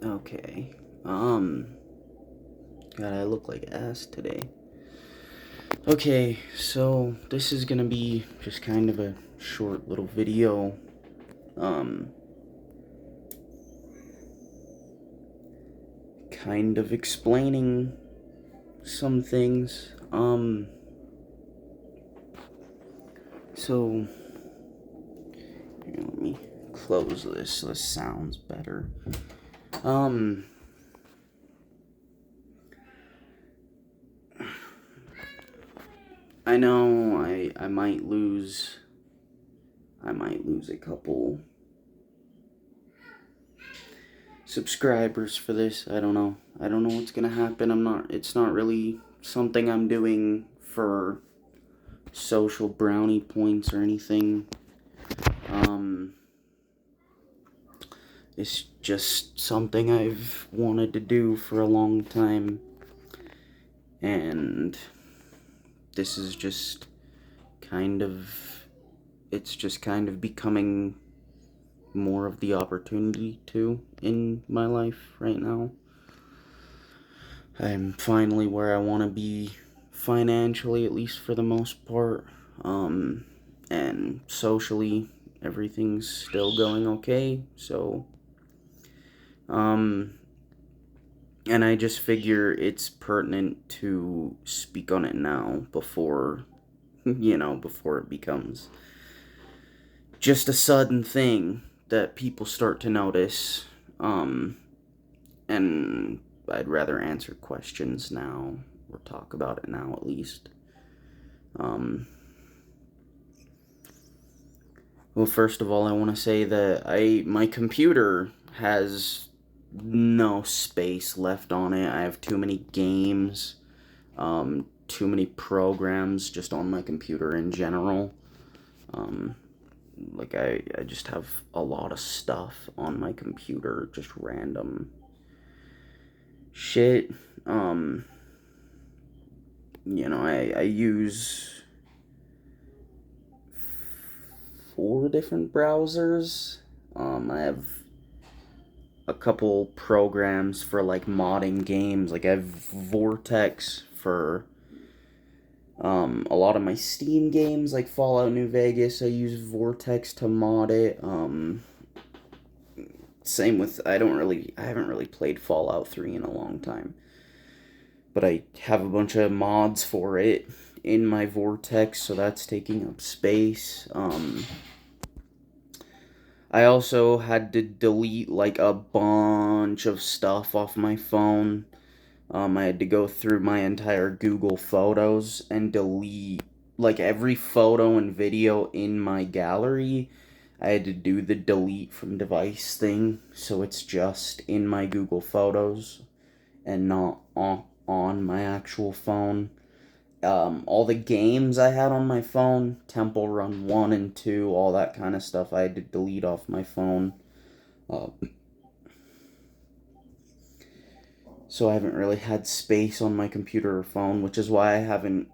Okay. God, I look like ass today. Okay, so this is gonna be just kind of a short little video. Um, kind of explaining some things. So here, let me close this so this sounds better. Um, I know I might lose a couple subscribers for this. I don't know. I don't know what's gonna happen. It's not really something I'm doing for social brownie points or anything. Um, it's just something I've wanted to do for a long time. And this is just kind of, it's just kind of becoming more of the opportunity to in my life right now. I'm finally where I want to be financially, at least for the most part. And socially, everything's still going okay. So, um, and I just figure it's pertinent to speak on it now before, before it becomes just a sudden thing that people start to notice. And I'd rather answer questions now or talk about it now at least. Um, well, first of all, I want to say that my computer has no space left on it. I have too many games, too many programs just on my computer in general. Um, I just have a lot of stuff on my computer, just random shit. Um, I use 4 different browsers. I have a couple programs for like modding games. Like I have Vortex for a lot of my Steam games, like Fallout New Vegas. I use Vortex to mod it. Same with I haven't really played Fallout 3 in a long time, but I have a bunch of mods for it in my Vortex, so that's taking up space. I also had to delete like a bunch of stuff off my phone. I had to go through my entire Google Photos and delete like every photo and video in my gallery. I had to do the delete from device thing, so it's just in my Google Photos and not on my actual phone. All the games I had on my phone, Temple Run 1 and 2, all that kind of stuff, I had to delete off my phone. Uh, so I haven't really had space on my computer or phone, which is why I haven't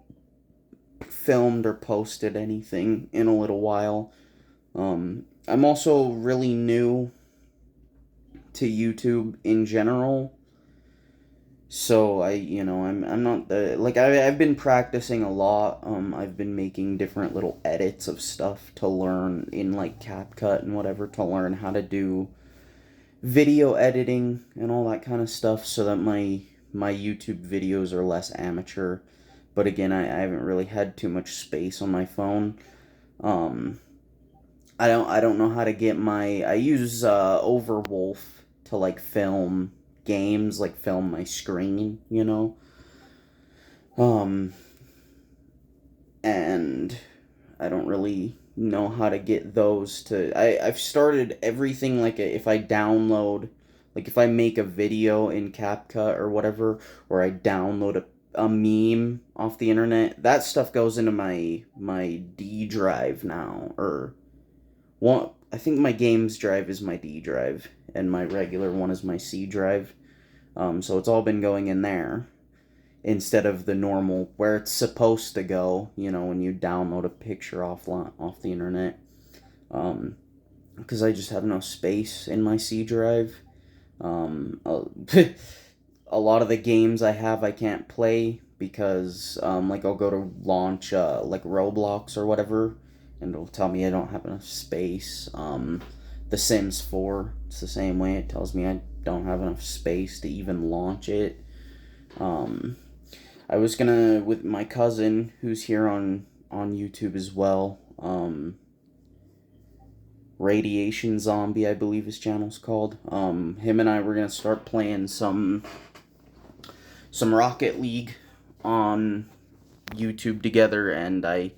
filmed or posted anything in a little while. I'm also really new to YouTube in general. So I'm not the like I've been practicing a lot. I've been making different little edits of stuff to learn in like CapCut and whatever to learn how to do video editing and all that kind of stuff so that my YouTube videos are less amateur. But again, I haven't really had too much space on my phone. Um, I don't know how to get my I use Overwolf to like film games, like film my screen. Um, and I don't really know how to get those to. I've started everything like if I download, like if I make a video in CapCut or whatever, or I download a meme off the internet, that stuff goes into my D drive now, or one. I think my games drive is my D drive, and my regular one is my C drive. So it's all been going in there instead of the normal where it's supposed to go, when you download a picture off the internet. Because I just have no space in my C drive. A, a lot of the games I have I can't play because like I'll go to launch like Roblox or whatever, and it'll tell me I don't have enough space. The Sims 4, it's the same way. It tells me I don't have enough space to even launch it. Um, I was gonna, with my cousin who's here on YouTube as well. Radiation Zombie, I believe his channel's called. Him and I were gonna start playing some Rocket League on YouTube together, and I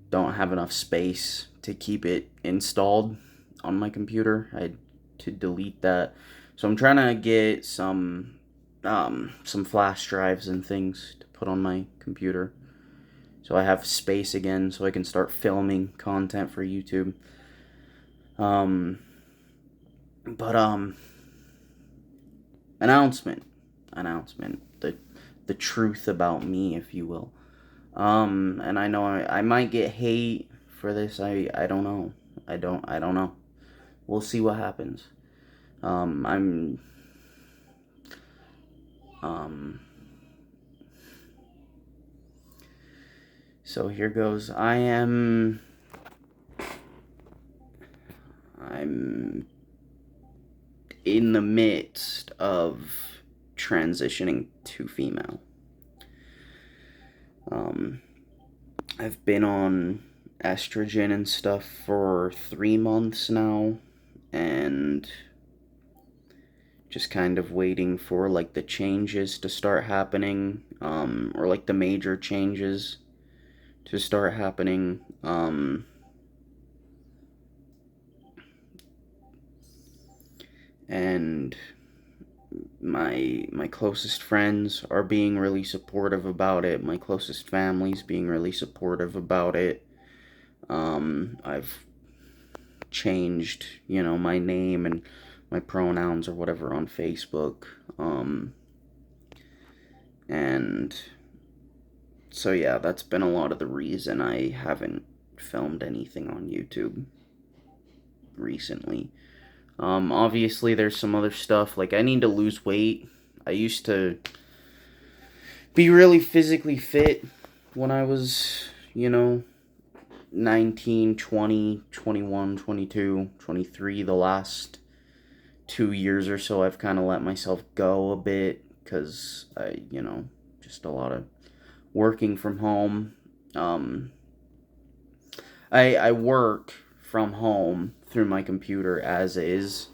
don't have enough space to keep it installed on my computer. I had to delete that, so I'm trying to get some flash drives and things to put on my computer, so I have space again, so I can start filming content for YouTube. Um, but announcement, the truth about me, if you will. And I know I might get hate for this. I don't know. I don't know. We'll see what happens. I'm so here goes. I'm in the midst of transitioning to female. I've been on estrogen and stuff for 3 months now, and just kind of waiting for like the changes to start happening, or like the major changes to start happening. And my closest friends are being really supportive about it. My closest family's being really supportive about it. I've changed, my name and my pronouns or whatever on Facebook. And so yeah, that's been a lot of the reason I haven't filmed anything on YouTube recently. Obviously there's some other stuff, like I need to lose weight. I used to be really physically fit when I was, 19, 20, 21, 22, 23. The last 2 years or so, I've kind of let myself go a bit because just a lot of working from home. I work from home through my computer as is.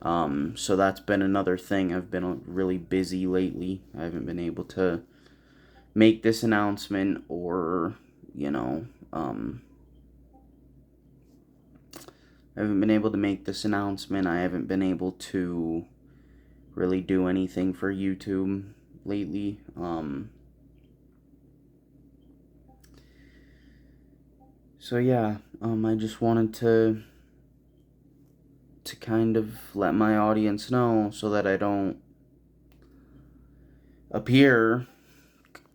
So that's been another thing. I've been really busy lately. I haven't been able to make this announcement or, I haven't been able to make this announcement. I haven't been able to really do anything for YouTube lately. So yeah, I just wanted to kind of let my audience know so that I don't appear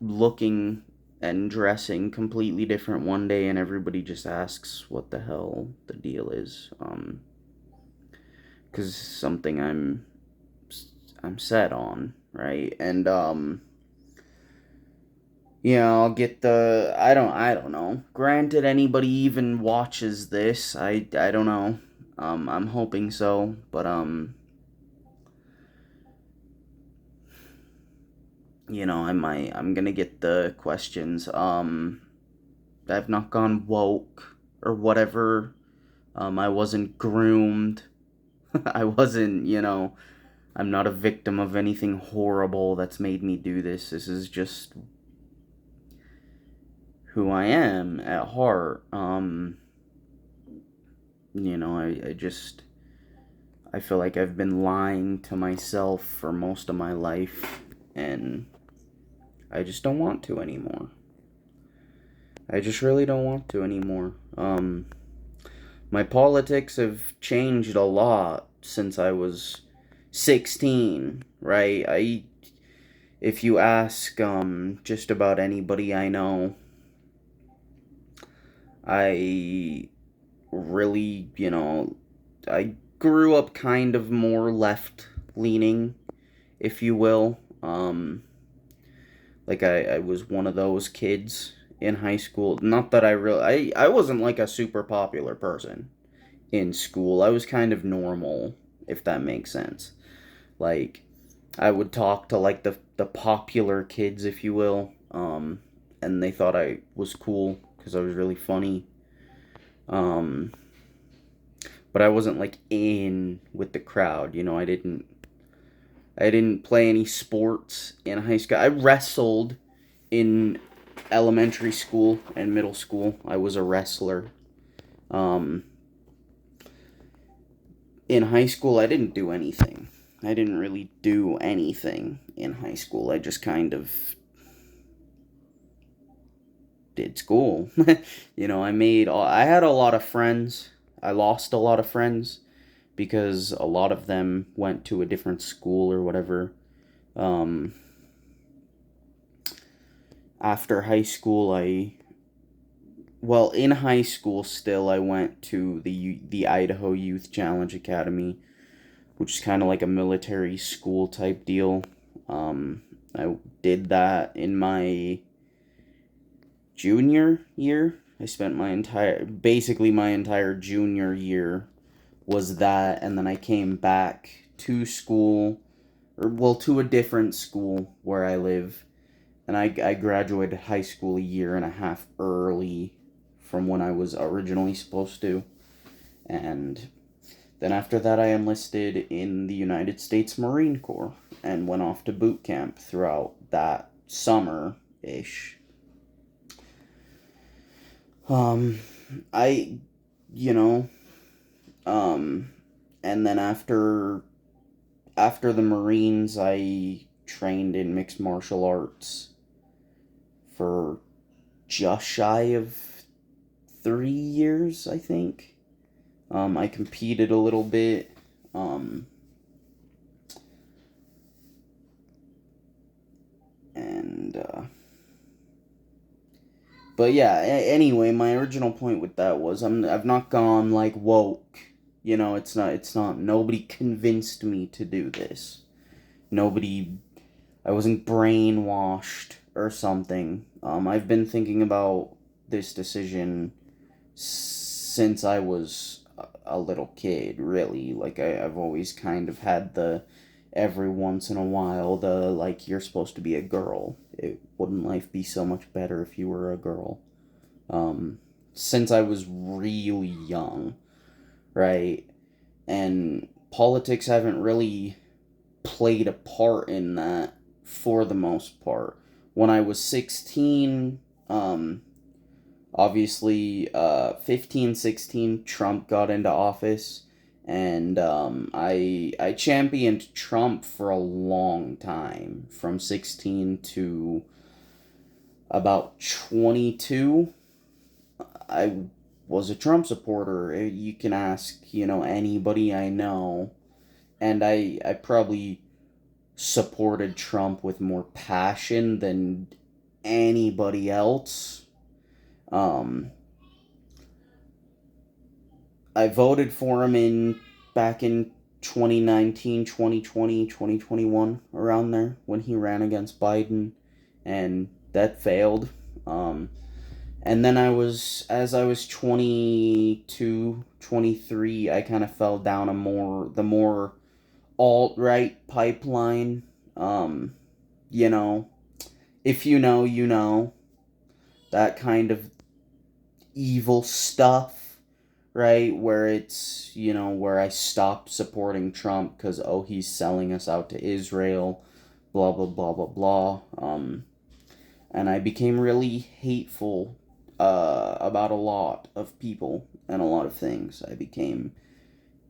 looking and dressing completely different one day and everybody just asks what the hell the deal is. Because something I'm set on, right? And I'll get the I don't know. Granted, anybody even watches this, I don't know. I'm hoping so, but I'm gonna get the questions. I've not gone woke or whatever. I wasn't groomed. I wasn't, I'm not a victim of anything horrible that's made me do this. This is just who I am at heart. I feel like I've been lying to myself for most of my life, and I just don't want to anymore. I just really don't want to anymore. My politics have changed a lot since I was 16, right? If you ask, just about anybody I know, I really, I grew up kind of more left leaning, if you will. Like I was one of those kids in high school. Not that I wasn't like a super popular person in school. I was kind of normal, if that makes sense. Like I would talk to like the popular kids, if you will, and they thought I was cool because I was really funny. Um, but I wasn't like in with the crowd. I didn't play any sports in high school. I wrestled in elementary school and middle school. I was a wrestler. Um, in high school, I didn't do anything. I didn't really do anything in high school. I just kind of did school. I had a lot of friends. I lost a lot of friends because a lot of them went to a different school or whatever. Um, After high school, in high school still I went to the Idaho Youth Challenge Academy, which is kind of like a military school type deal. I did that in my junior year. I spent basically my entire junior year was that, and then I came back to school, to a different school where I live, and I graduated high school a year and a half early from when I was originally supposed to, and then after that I enlisted in the United States Marine Corps and went off to boot camp throughout that summer ish. Um, I, you know, um, and then after the Marines, I trained in mixed martial arts for just shy of 3 years, I think. I competed a little bit. Um, and But yeah, anyway, my original point with that was I've not gone like woke. It's not nobody convinced me to do this. Nobody I wasn't brainwashed or something. I've been thinking about this decision since I was a little kid, really. Like I've always kind of had the every once in a while the like you're supposed to be a girl. Wouldn't life be so much better if you were a girl? Um, since I was really young, right? And politics haven't really played a part in that for the most part. When I was 16, um, obviously 15, 16, Trump got into office, and I championed Trump for a long time, from 16 to about 22. I was a Trump supporter. You can ask, anybody I know, and I probably supported Trump with more passion than anybody else. Um, I voted for him in back in 2019, 2020, 2021, around there when he ran against Biden, and that failed. Um, and then as I was 22, 23, I kind of fell down the more alt-right pipeline. Um, you know, if you know, you know, that kind of evil stuff, right? Where I stopped supporting Trump because, oh, he's selling us out to Israel, blah, blah, blah, blah, blah. And I became really hateful about a lot of people and a lot of things. I became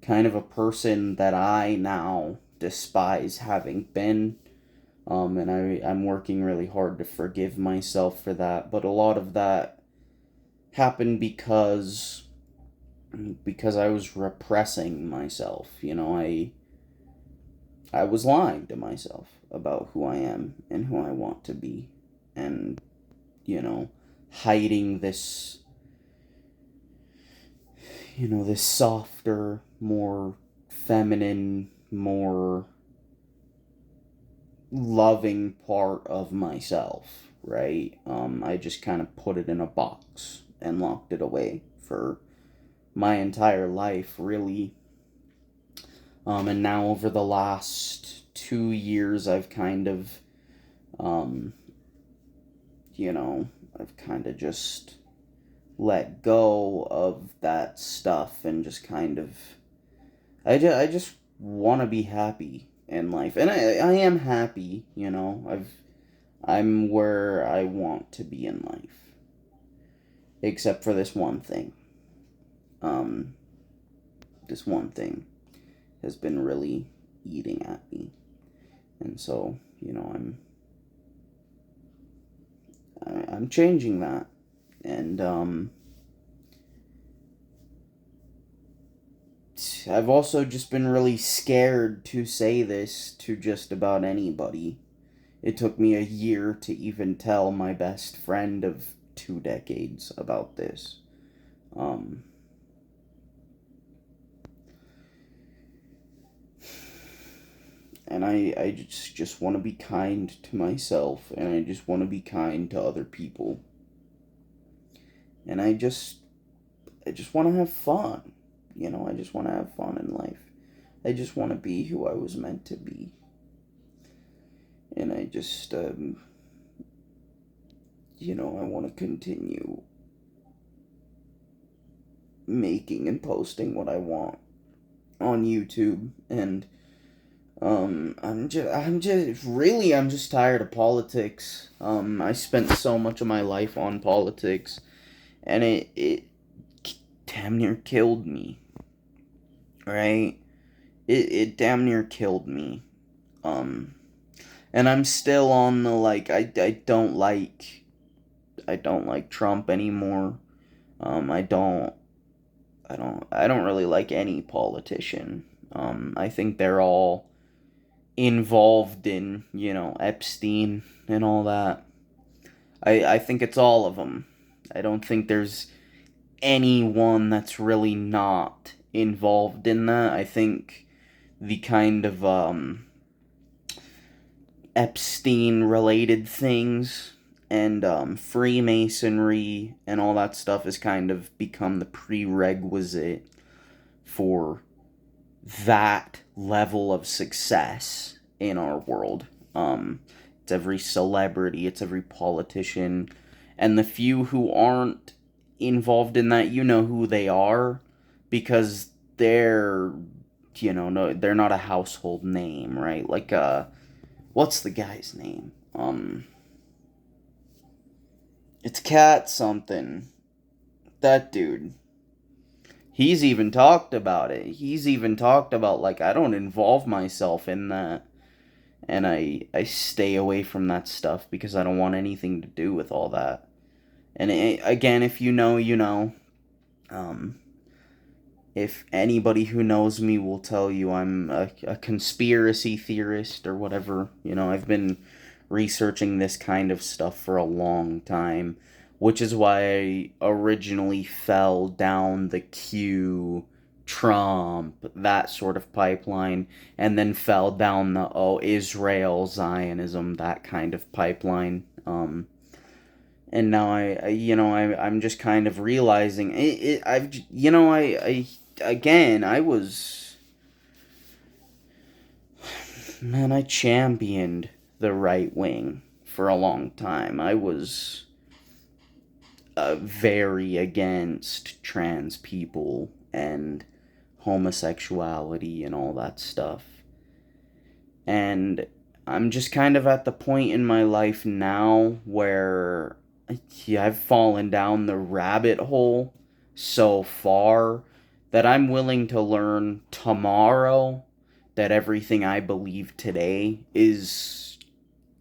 kind of a person that I now despise having been. And I'm working really hard to forgive myself for that. But a lot of that happened because I was repressing myself. I was lying to myself about who I am and who I want to be, and hiding this softer, more feminine, more loving part of myself, right? I just kind of put it in a box and locked it away for my entire life, really. And now over the last 2 years, I've kind of, um, you know, I've kind of just let go of that stuff and just kind of, I just want to be happy in life. And I am happy, I'm where I want to be in life. Except for this one thing. Um, this one thing has been really eating at me. And so, I'm changing that. And I've also just been really scared to say this to just about anybody. It took me a year to even tell my best friend of 2 decades about this. Um, and I just want to be kind to myself, and I just want to be kind to other people. And I just want to have fun. I just want to have fun in life. I just want to be who I was meant to be. And I want to continue making and posting what I want on YouTube. And I'm just tired of politics. I spent so much of my life on politics, and it damn near killed me. Right? It damn near killed me. Um, and I'm still on the like I don't like Trump anymore. I don't really like any politician. I think they're all involved in, Epstein and all that. I think it's all of them. I don't think there's anyone that's really not involved in that. I think the kind of Epstein related things and Freemasonry and all that stuff has kind of become the prerequisite for that level of success in our world. It's every celebrity, it's every politician, and the few who aren't involved in that, you know who they are, because they're, no, they're not a household name, right? Like, what's the guy's name? It's Cat something. That dude. He's even talked about it. He's even talked about, like, I don't involve myself in that. And I stay away from that stuff because I don't want anything to do with all that. And again, if you know, you know. Um, if anybody who knows me will tell you I'm a conspiracy theorist or whatever, I've been researching this kind of stuff for a long time, which is why I originally fell down the Q, Trump, that sort of pipeline, and then fell down the, Israel, Zionism, that kind of pipeline. And now I'm just kind of realizing I've, again, I championed the right wing for a long time. I was very against trans people and homosexuality and all that stuff. And I'm just kind of at the point in my life now where, yeah, I've fallen down the rabbit hole so far that I'm willing to learn tomorrow that everything I believe today is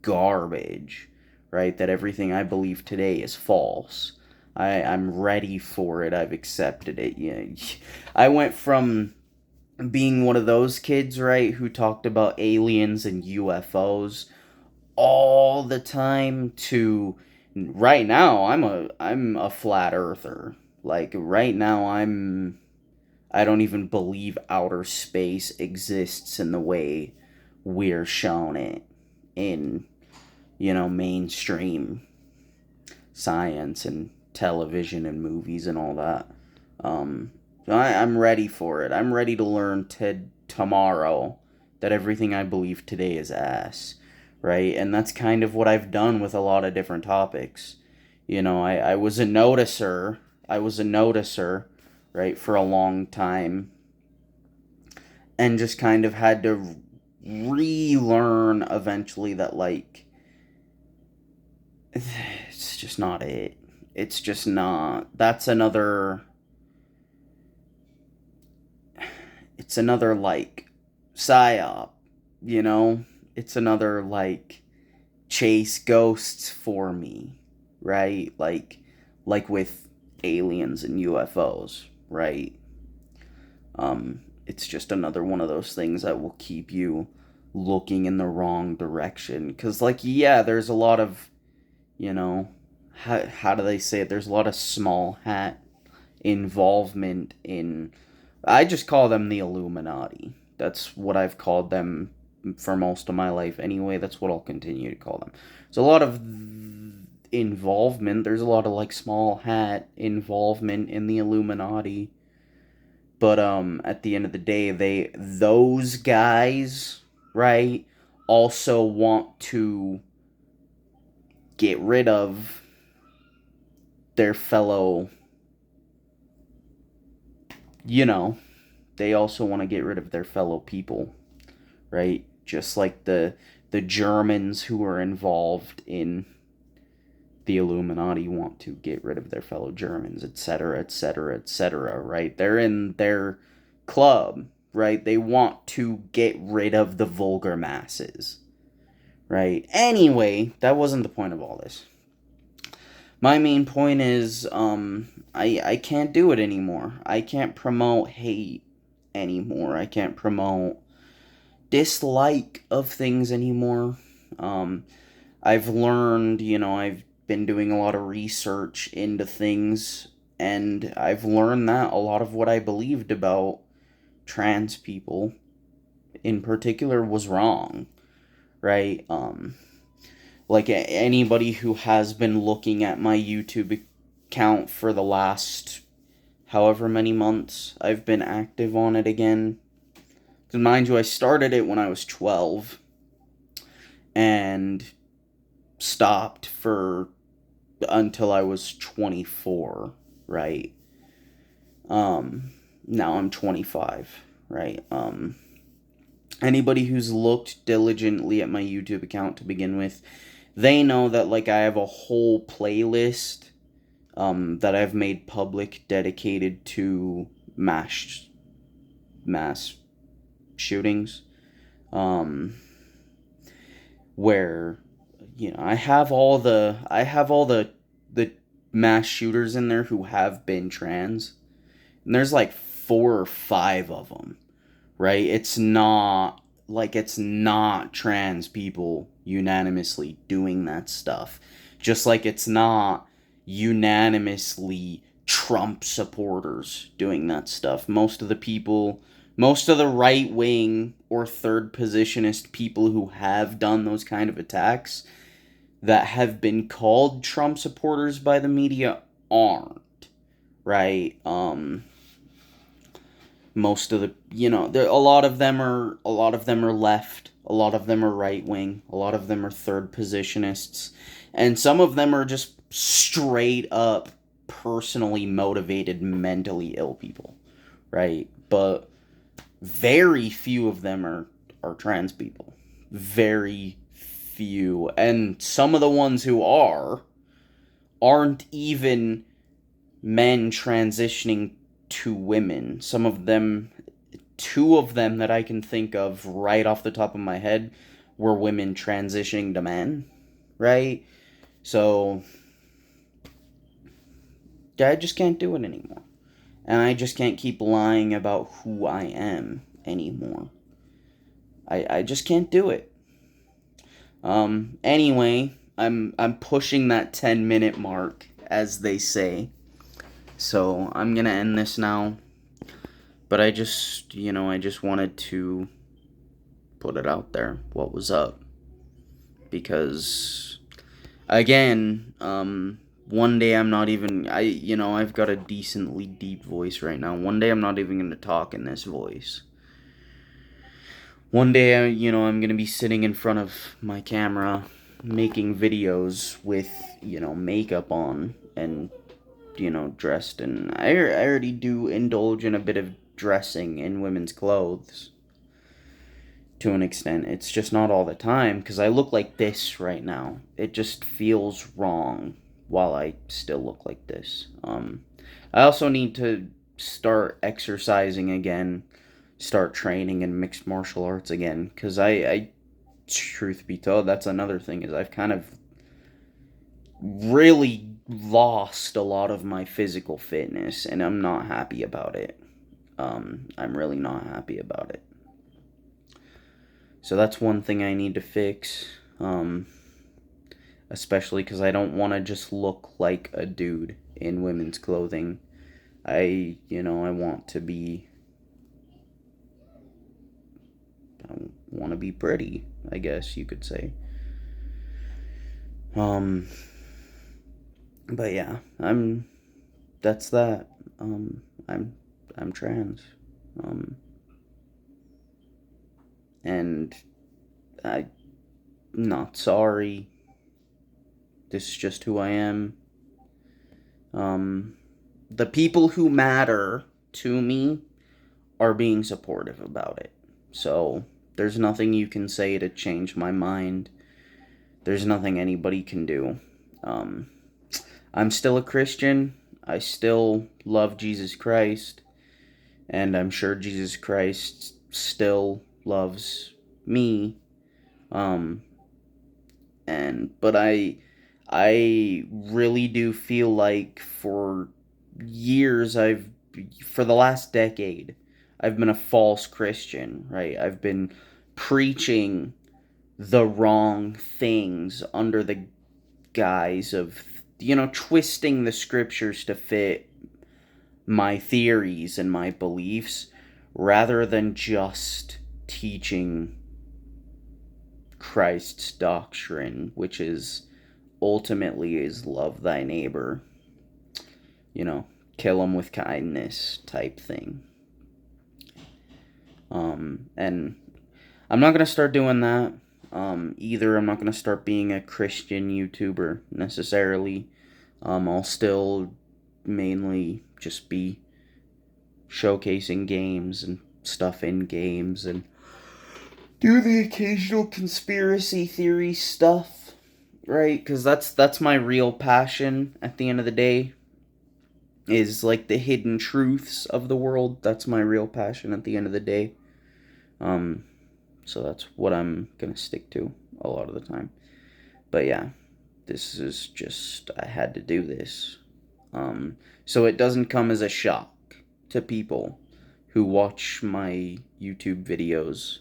garbage, right? That everything I believe today is false. I'm ready for it. I've accepted it. Yeah. I went from being one of those kids, right, who talked about aliens and UFOs all the time to right now I'm a flat earther. Like right now I don't even believe outer space exists in the way we're shown it in, you know, mainstream science and television and movies and all that. So I'm ready for it. I'm ready to learn tomorrow that everything I believe today is ass, right? And that's kind of what I've done with a lot of different topics. You know, I was a noticer. I was a noticer, right, for a long time, and just kind of had to relearn eventually that, like, it's just not it. It's just not. That's another. It's another, like, psyop, you know? It's another, like, chase ghosts for me, right? Like with aliens and UFOs, right? It's just another one of those things that will keep you looking in the wrong direction. Because, like, yeah, there's a lot of, you know, how do they say it? There's a lot of small hat involvement in. I just call them the Illuminati. That's what I've called them for most of my life anyway. That's what I'll continue to call them. There's a lot of involvement. There's a lot of, like, small hat involvement in the Illuminati. But at the end of the day, those guys, right, also want to get rid of their fellow, you know, they also want to get rid of their fellow people, right? Just like the Germans who are involved in the Illuminati want to get rid of their fellow Germans, etc., etc., etc., right? They're in their club, right? They want to get rid of the vulgar masses, right? Anyway, that wasn't the point of all this. My main point is, I can't do it anymore. I can't promote hate anymore. I can't promote dislike of things anymore. Um, I've learned, you know, I've been doing a lot of research into things, and I've learned that a lot of what I believed about trans people in particular was wrong, right? Like anybody who has been looking at my YouTube account for the last however many months I've been active on it again. Because mind you, I started it when I was 12 and stopped for until I was 24, right? Now I'm 25, right? Anybody who's looked diligently at my YouTube account to begin with, they know that, like, I have a whole playlist that I've made public dedicated to mass shootings, where, you know, I have all the mass shooters in there who have been trans, and there's like 4 or 5 of them, right? It's not trans people unanimously doing that stuff, just like it's not unanimously Trump supporters doing that stuff. Most of the right wing or third positionist people who have done those kind of attacks that have been called Trump supporters by the media aren't, right? Most of the, you know, there, a lot of them are left, a lot of them are right wing, a lot of them are third positionists, and some of them are just straight up personally motivated mentally ill people, right? But very few of them are trans people. Very few. And some of the ones who aren't even men transitioning to women. Some of them, 2 of them that I can think of right off the top of my head, were women transitioning to men, right? So, I just can't do it anymore. And I just can't keep lying about who I am anymore. I just can't do it. Anyway, I'm pushing that 10-minute mark, as they say. So I'm gonna end this now. But I just, you know, I just wanted to put it out there. What was up? because again, one day I'm not even, I've got a decently deep voice right now. One day I'm not even going to talk in this voice. One day, I'm going to be sitting in front of my camera making videos with, makeup on and, dressed. And I already do indulge in a bit of dressing in women's clothes to an extent. It's just not all the time because I look like this right now. It just feels wrong while I still look like this. I also need to start exercising again, start training in mixed martial arts again because I, truth be told, that's another thing is I've kind of really lost a lot of my physical fitness and I'm not happy about it. I'm really not happy about it. So that's one thing I need to fix, especially because I don't want to just look like a dude in women's clothing. I want to be, I want to be pretty, I guess you could say. But yeah, that's that. I'm trans. And I'm not sorry. This is just who I am. The people who matter to me are being supportive about it. So there's nothing you can say to change my mind. There's nothing anybody can do. I'm still a Christian. I still love Jesus Christ. And I'm sure Jesus Christ still loves me. But I really do feel like for years for the last decade I've been a false Christian, right? I've been preaching the wrong things under the guise of twisting the scriptures to fit my theories and my beliefs rather than just teaching Christ's doctrine, which is ultimately is love thy neighbor, kill him with kindness type thing. And I'm not going to start doing that. Either I'm not going to start being a Christian YouTuber necessarily. I'll still mainly just be showcasing games and stuff in games and do the occasional conspiracy theory stuff, right? Because that's my real passion at the end of the day, is like the hidden truths of the world. That's my real passion at the end of the day. So that's what I'm gonna stick to a lot of the time. But yeah, this is just, I had to do this. So it doesn't come as a shock to people who watch my YouTube videos.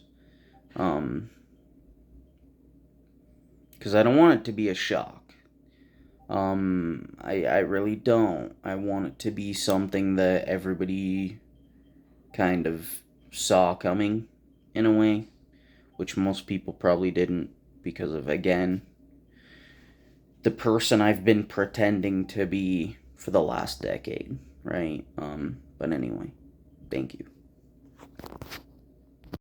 Because I don't want it to be a shock. I really don't. I want it to be something that everybody kind of saw coming in a way, which most people probably didn't because of, again, the person I've been pretending to be for the last decade, right? But anyway, thank you.